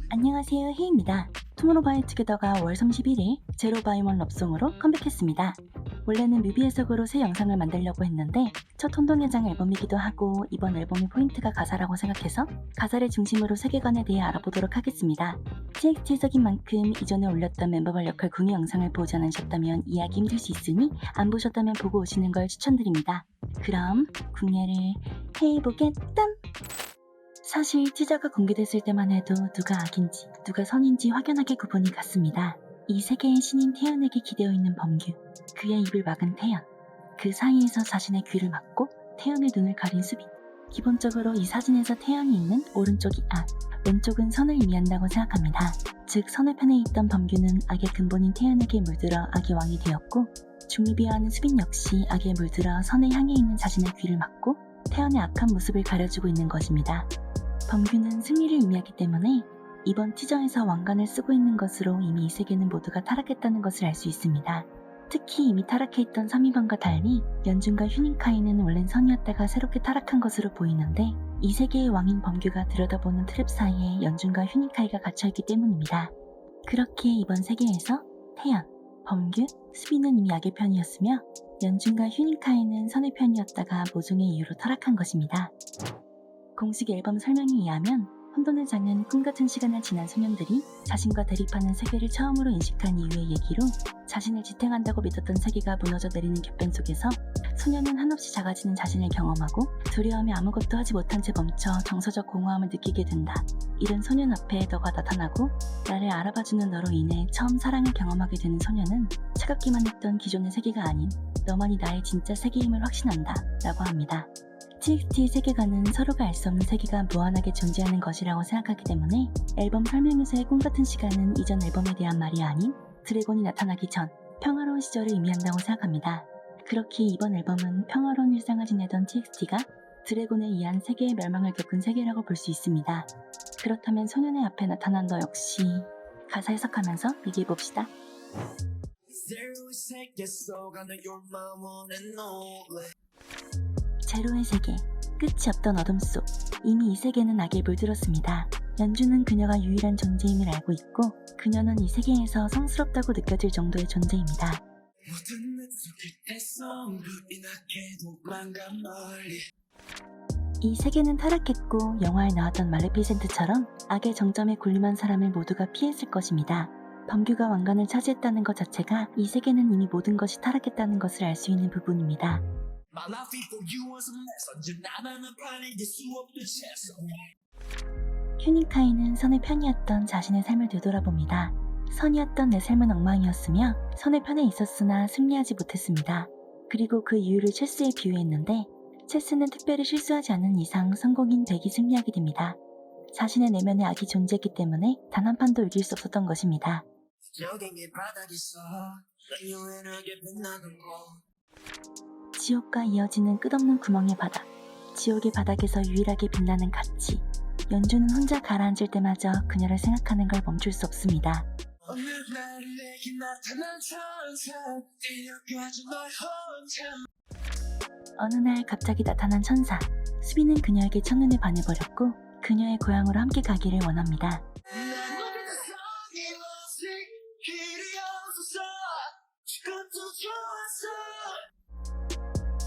안녕하세요, 헤이입니다. 투모로우바이투게더가 5월 31일 제로바이원 럽송으로 컴백했습니다. 원래는 뮤비 해석으로 새 영상을 만들려고 했는데 첫 혼동해장 앨범이기도 하고 이번 앨범의 포인트가 가사라고 생각해서 가사를 중심으로 세계관에 대해 알아보도록 하겠습니다. TXT 해석인 만큼 이전에 올렸던 멤버별 역할 궁예 영상을 보지 않으셨다면 이해하기 힘들 수 있으니 안 보셨다면 보고 오시는 걸 추천드립니다. 그럼 궁예를 해보겠담! 사실 티저가 공개됐을 때만 해도 누가 악인지 누가 선인지 확연하게 구분이 갔습니다. 이 세계의 신인 태연에게 기대어 있는 범규, 그의 입을 막은 태연, 그 사이에서 자신의 귀를 막고 태연의 눈을 가린 수빈. 기본적으로 이 사진에서 태연이 있는 오른쪽이 악, 왼쪽은 선을 의미한다고 생각합니다. 즉 선의 편에 있던 범규는 악의 근본인 태연에게 물들어 악의 왕이 되었고, 중립이어하는 수빈 역시 악에 물들어 선에 향해 있는 자신의 귀를 막고 태연의 악한 모습을 가려주고 있는 것입니다. 범규는 승리를 의미하기 때문에 이번 티저에서 왕관을 쓰고 있는 것으로 이미 이 세계는 모두가 타락했다는 것을 알 수 있습니다. 특히 이미 타락해 있던 3인방과 달리 연준과 휴닝카이는 원래는 선이었다가 새롭게 타락한 것으로 보이는데 이 세계의 왕인 범규가 들여다보는 트랩 사이에 연준과 휴닝카이가 갇혀있기 때문입니다. 그렇게 이번 세계에서 태연, 범규, 수빈은 이미 악의 편이었으며 연준과 휴닝카이는 선의 편이었다가 모종의 이유로 타락한 것입니다. 공식 앨범 설명에 의하면 혼돈의 장은 꿈같은 시간을 지난 소년들이 자신과 대립하는 세계를 처음으로 인식한 이후의 얘기로 자신을 지탱한다고 믿었던 세계가 무너져 내리는 격변 속에서 소년은 한없이 작아지는 자신을 경험하고 두려움에 아무것도 하지 못한 채 멈춰 정서적 공허함을 느끼게 된다. 이런 소년 앞에 너가 나타나고 나를 알아봐주는 너로 인해 처음 사랑을 경험하게 되는 소년은 차갑기만 했던 기존의 세계가 아닌 너만이 나의 진짜 세계임을 확신한다 라고 합니다. TXT의 세계관은 서로가 알 수 없는 세계가 무한하게 존재하는 것이라고 생각하기 때문에 앨범 설명에서의 꿈같은 시간은 이전 앨범에 대한 말이 아닌 드래곤이 나타나기 전 평화로운 시절을 의미한다고 생각합니다. 그렇게 이번 앨범은 평화로운 일상을 지내던 TXT가 드래곤에 의한 세계의 멸망을 겪은 세계라고 볼 수 있습니다. 그렇다면 소년의 앞에 나타난 너 역시 가사 해석하면서 얘기해봅시다. 제로의 세계, 끝이 없던 어둠 속 이미 이 세계는 악에 물들었습니다. 연주는 그녀가 유일한 존재임을 알고 있고 그녀는 이 세계에서 성스럽다고 느껴질 정도의 존재입니다. 이 세계는 타락했고 영화에 나왔던 말레피센트처럼 악의 정점에 군림한 사람을 모두가 피했을 것입니다. 범규가 왕관을 차지했다는 것 자체가 이 세계는 이미 모든 것이 타락했다는 것을 알 수 있는 부분입니다. 휴닝카이는 선의 편이었던 자신의 삶을 되돌아봅니다. 선이었던 내 삶은 엉망이었으며 선의 편에 있었으나 승리하지 못했습니다. 그리고 그 이유를 체스에 비유했는데 체스는 특별히 실수하지 않는 이상 성공인 100이 승리하게 됩니다. 자신의 내면에 악이 존재했기 때문에 단 한 판도 이길 수 없었던 것입니다. 지옥과 이어지는 끝없는 구멍의 바닥, 지옥의 바닥에서 유일하게 빛나는 가치. 연주는 혼자 가라앉을 때마저 그녀를 생각하는 걸 멈출 수 없습니다. 어느 날 갑자기 나타난 천사. 수빈은 그녀에게 첫눈에 반해버렸고 그녀의 고향으로 함께 가기를 원합니다.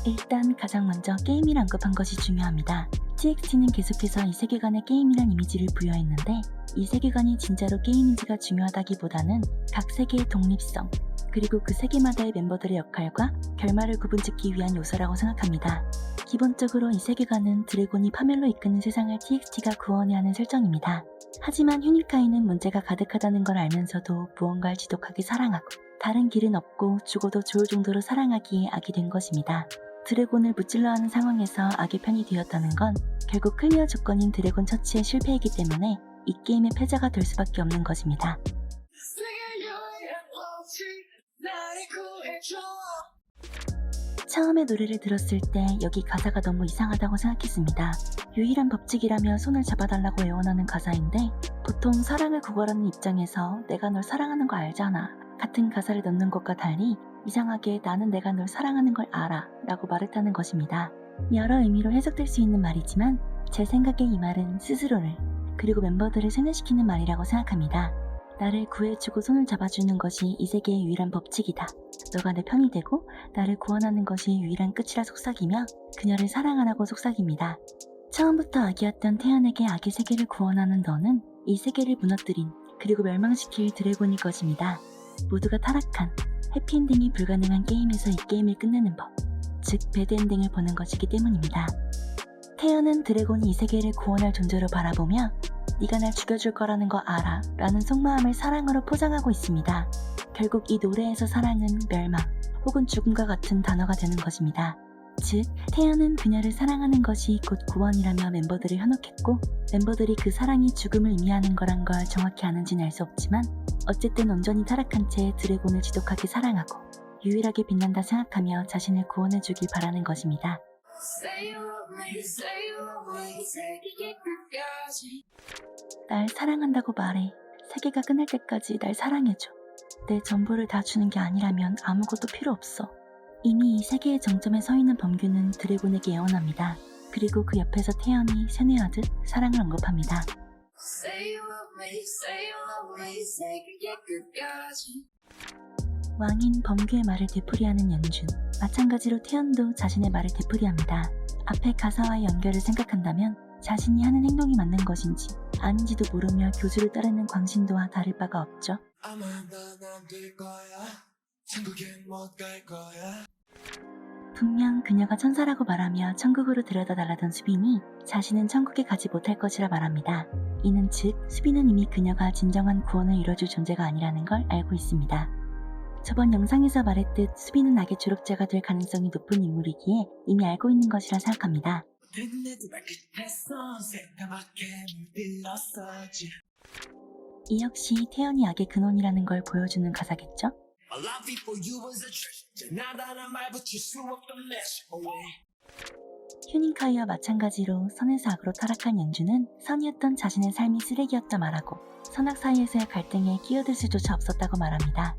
일단 가장 먼저 게임이라 언급한 것이 중요합니다. TXT는 계속해서 이 세계관에 게임이란 이미지를 부여했는데 이 세계관이 진짜로 게임인지가 중요하다기보다는 각 세계의 독립성 그리고 그 세계마다의 멤버들의 역할과 결말을 구분짓기 위한 요소라고 생각합니다. 기본적으로 이 세계관은 드래곤이 파멸로 이끄는 세상을 TXT가 구원해야 하는 설정입니다. 하지만 휴닝카이는 문제가 가득하다는 걸 알면서도 무언가를 지독하게 사랑하고 다른 길은 없고 죽어도 좋을 정도로 사랑하기에 악이 된 것입니다. 드래곤을 무찔러 하는 상황에서 악의 편이 되었다는 건 결국 클리어 조건인 드래곤 처치에 실패했기 때문에 이 게임의 패자가 될 수밖에 없는 것입니다. 처음에 노래를 들었을 때 여기 가사가 너무 이상하다고 생각했습니다. 유일한 법칙이라며 손을 잡아달라고 애원하는 가사인데 보통 사랑을 구걸하는 입장에서 내가 널 사랑하는 거 알잖아 같은 가사를 넣는 것과 달리 이상하게 나는 내가 널 사랑하는 걸 알아 라고 말했다는 것입니다. 여러 의미로 해석될 수 있는 말이지만 제 생각에 이 말은 스스로를 그리고 멤버들을 세뇌시키는 말이라고 생각합니다. 나를 구해주고 손을 잡아주는 것이 이 세계의 유일한 법칙이다. 너가 내 편이 되고 나를 구원하는 것이 유일한 끝이라 속삭이며 그녀를 사랑하라고 속삭입니다. 처음부터 악이었던 태연에게 악의 세계를 구원하는 너는 이 세계를 무너뜨린 그리고 멸망시킬 드래곤일 것입니다. 모두가 타락한 해피엔딩이 불가능한 게임에서 이 게임을 끝내는 법, 즉 배드엔딩을 보는 것이기 때문입니다. 태연은 드래곤이 이 세계를 구원할 존재로 바라보며 네가 날 죽여줄 거라는 거 알아 라는 속마음을 사랑으로 포장하고 있습니다. 결국 이 노래에서 사랑은 멸망 혹은 죽음과 같은 단어가 되는 것입니다. 즉, 태연은 그녀를 사랑하는 것이 곧 구원이라며 멤버들을 현혹했고 멤버들이 그 사랑이 죽음을 의미하는 거란 걸 정확히 아는지는 알 수 없지만 어쨌든 온전히 타락한 채 드래곤을 지독하게 사랑하고 유일하게 빛난다 생각하며 자신을 구원해주길 바라는 것입니다. 날 사랑한다고 말해. 세계가 끝날 때까지 날 사랑해줘. 내 전부를 다 주는 게 아니라면 아무것도 필요 없어. 이미 이 세계의 정점에 서 있는 범규는 드래곤에게 애원합니다. 그리고 그 옆에서 태연이 세뇌하듯 사랑을 언급합니다. 왕인 범규의 말을 되풀이하는 연준. 마찬가지로 태연도 자신의 말을 되풀이합니다. 앞에 가사와의 연결을 생각한다면 자신이 하는 행동이 맞는 것인지 아닌지도 모르며 교주를 따르는 광신도와 다를 바가 없죠. 아마 넌 안 될 거야. 천국엔 못 갈 거야. 분명 그녀가 천사라고 말하며 천국으로 데려다달라던 수빈이 자신은 천국에 가지 못할 것이라 말합니다. 이는 즉 수빈은 이미 그녀가 진정한 구원을 이뤄줄 존재가 아니라는 걸 알고 있습니다. 저번 영상에서 말했듯 수빈은 악의 조력자가 될 가능성이 높은 인물이기에 이미 알고 있는 것이라 생각합니다. 이 역시 태연이 악의 근원이라는 걸 보여주는 가사겠죠? 휴닝카이와 마찬가지로 선에서 악으로 타락한 연주는 선이었던 자신의 삶이 쓰레기였다 말하고 선악 사이에서의 갈등에 끼어들 수조차 없었다고 말합니다.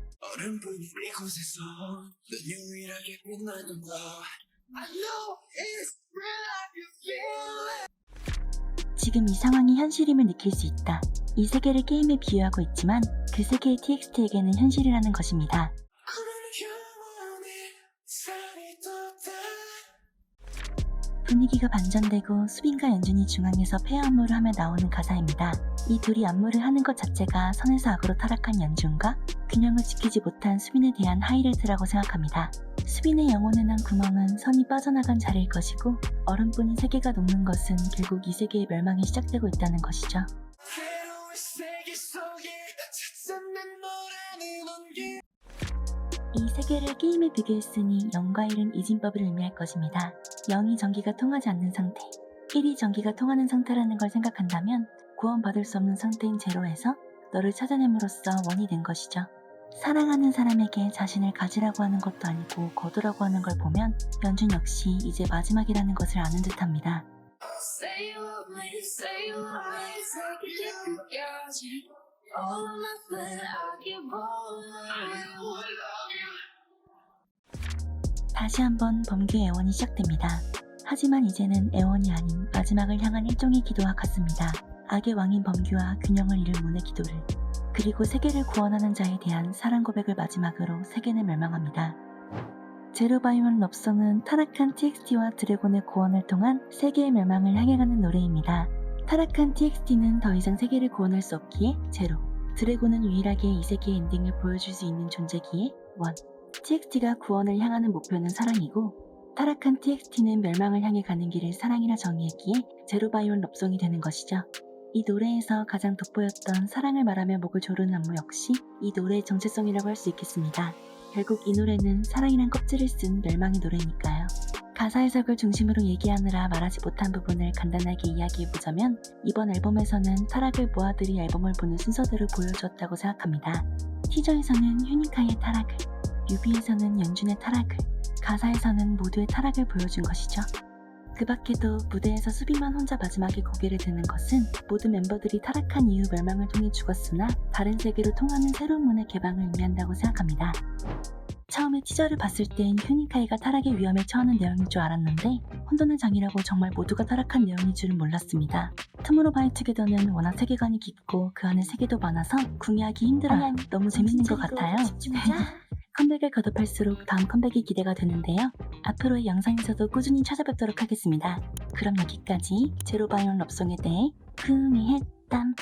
지금 이 상황이 현실임을 느낄 수 있다. 이 세계를 게임에 비유하고 있지만 그 세계의 TXT에게는 현실이라는 것입니다. 분위기가 반전되고 수빈과 연준이 중앙에서 페어 안무를 하며 나오는 가사입니다. 이 둘이 안무를 하는 것 자체가 선에서 악으로 타락한 연준과 균형을 지키지 못한 수빈에 대한 하이라이트라고 생각합니다. 수빈의 영혼에 난 구멍은 선이 빠져나간 자리일 것이고 얼음뿐인 세계가 녹는 것은 결국 이 세계의 멸망이 시작되고 있다는 것이죠. 이 세계를 게임에 비교했으니 0과 1은 이진법을 의미할 것입니다. 0이 전기가 통하지 않는 상태, 1이 전기가 통하는 상태라는 걸 생각한다면 구원받을 수 없는 상태인 제로에서 너를 찾아냄으로써 1이 된 것이죠. 사랑하는 사람에게 자신을 가지라고 하는 것도 아니고 거두라고 하는 걸 보면 연준 역시 이제 마지막이라는 것을 아는 듯합니다. 다시 한번 범규의 애원이 시작됩니다. 하지만 이제는 애원이 아닌 마지막을 향한 일종의 기도와 같습니다. 악의 왕인 범규와 균형을 이룰 문의 기도를, 그리고 세계를 구원하는 자에 대한 사랑 고백을 마지막으로 세계는 멸망합니다. 제로바이원 럽송은 타락한 TXT와 드래곤의 구원을 통한 세계의 멸망을 향해 가는 노래입니다. 타락한 TXT는 더 이상 세계를 구원할 수 없기에 제로, 드래곤은 유일하게 이 세계의 엔딩을 보여줄 수 있는 존재기에 원. TXT가 구원을 향하는 목표는 사랑이고 타락한 TXT는 멸망을 향해 가는 길을 사랑이라 정의했기에 제로바이원 럽송이 되는 것이죠. 이 노래에서 가장 돋보였던 사랑을 말하며 목을 조르는 안무 역시 이 노래의 정체성이라고 할 수 있겠습니다. 결국 이 노래는 사랑이란 껍질을 쓴 멸망의 노래니까요. 가사 해석을 중심으로 얘기하느라 말하지 못한 부분을 간단하게 이야기해보자면 이번 앨범에서는 타락을 모아들이 앨범을 보는 순서대로 보여주었다고 생각합니다. 티저에서는 휴닝카이의 타락을, 뮤비에서는 연준의 타락을, 가사에서는 모두의 타락을 보여준 것이죠. 그 밖에도 무대에서 수빈만 혼자 마지막에 고개를 드는 것은 모든 멤버들이 타락한 이후 멸망을 통해 죽었으나 다른 세계로 통하는 새로운 문의 개방을 의미한다고 생각합니다. 처음에 티저를 봤을 땐 휴닝카이가 타락의 위험에 처하는 내용일 줄 알았는데 혼돈의 장이라고 정말 모두가 타락한 내용인 줄은 몰랐습니다. 투모로우바이투게더는 워낙 세계관이 깊고 그 안에 세계도 많아서 궁예하기 힘들어요. 너무 재밌는 것 같아요. 컴백을 거듭할수록 다음 컴백이 기대가 되는데요. 앞으로의 영상에서도 꾸준히 찾아뵙도록 하겠습니다. 그럼 여기까지 제로바이온 럽송에 대해 궁예했담.